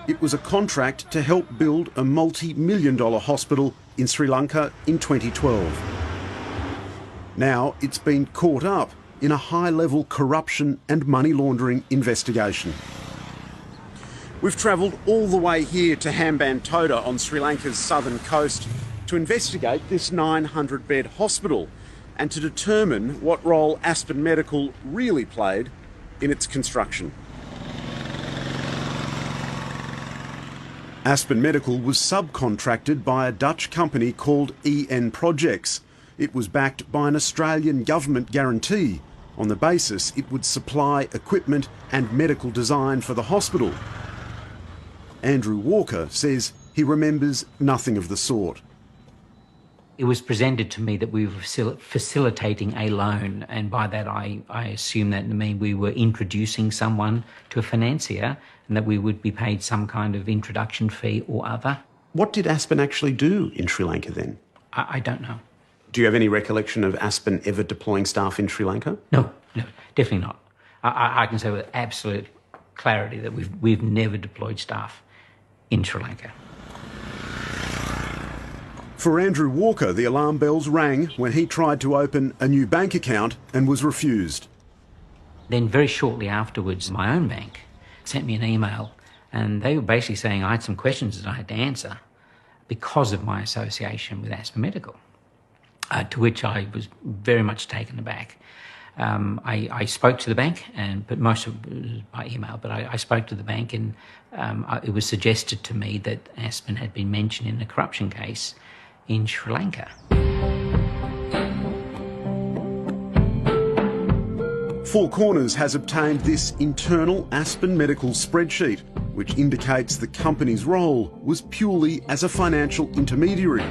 It was a contract to help build a multi-million-dollar hospital in Sri Lanka in 2012. Now it's been caught up in a high-level corruption and money laundering investigation. We've travelled all the way here to Hambantota on Sri Lanka's southern coast to investigate this 900-bed hospital and to determine what role Aspen Medical really played in its construction. Aspen Medical was subcontracted by a Dutch company called EN Projects. It was backed by an Australian government guarantee on the basis it would supply equipment and medical design for the hospital. Andrew Walker says he remembers nothing of the sort. It was presented to me that we were facilitating a loan, and by that I assume that to mean we were introducing someone to a financier and that we would be paid some kind of introduction fee or other. What did Aspen actually do in Sri Lanka then? I don't know. Do you have any recollection of Aspen ever deploying staff in Sri Lanka? No, definitely not. I can say with absolute clarity that we've never deployed staff in Sri Lanka. For Andrew Walker, the alarm bells rang when he tried to open a new bank account and was refused. Then very shortly afterwards, my own bank sent me an email, and they were basically saying I had some questions that I had to answer because of my association with Aspen Medical, to which I was very much taken aback. I spoke to the bank, but most of it was by email, but I spoke to the bank, and it was suggested to me that Aspen had been mentioned in a corruption case in Sri Lanka. Four Corners has obtained this internal Aspen Medical spreadsheet, which indicates the company's role was purely as a financial intermediary.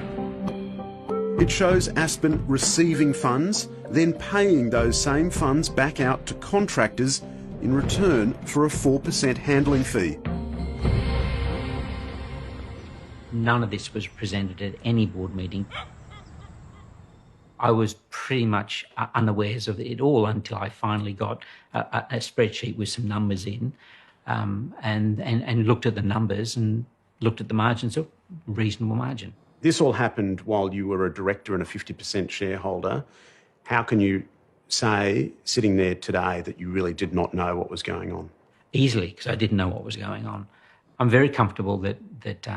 It shows Aspen receiving funds, then paying those same funds back out to contractors in return for a 4% handling fee. None of this was presented at any board meeting. I was pretty much unawares of it all until I finally got a spreadsheet with some numbers in, and looked at the numbers and looked at the margins, of reasonable margin. This all happened while you were a director and a 50% shareholder. How can you say, sitting there today, that you really did not know what was going on? Easily, because I didn't know what was going on. I'm very comfortable that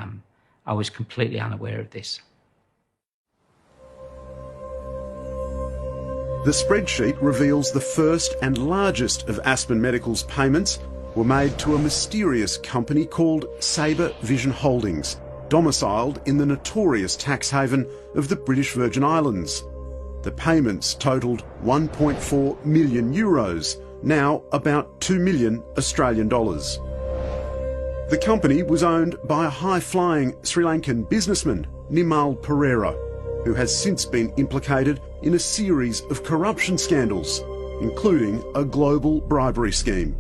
I was completely unaware of this. The spreadsheet reveals the first and largest of Aspen Medical's payments were made to a mysterious company called Sabre Vision Holdings, domiciled in the notorious tax haven of the British Virgin Islands. The payments totalled 1.4 million euros, now about 2 million Australian dollars. The company was owned by a high-flying Sri Lankan businessman, Nimal Pereira, who has since been implicated in a series of corruption scandals, including a global bribery scheme.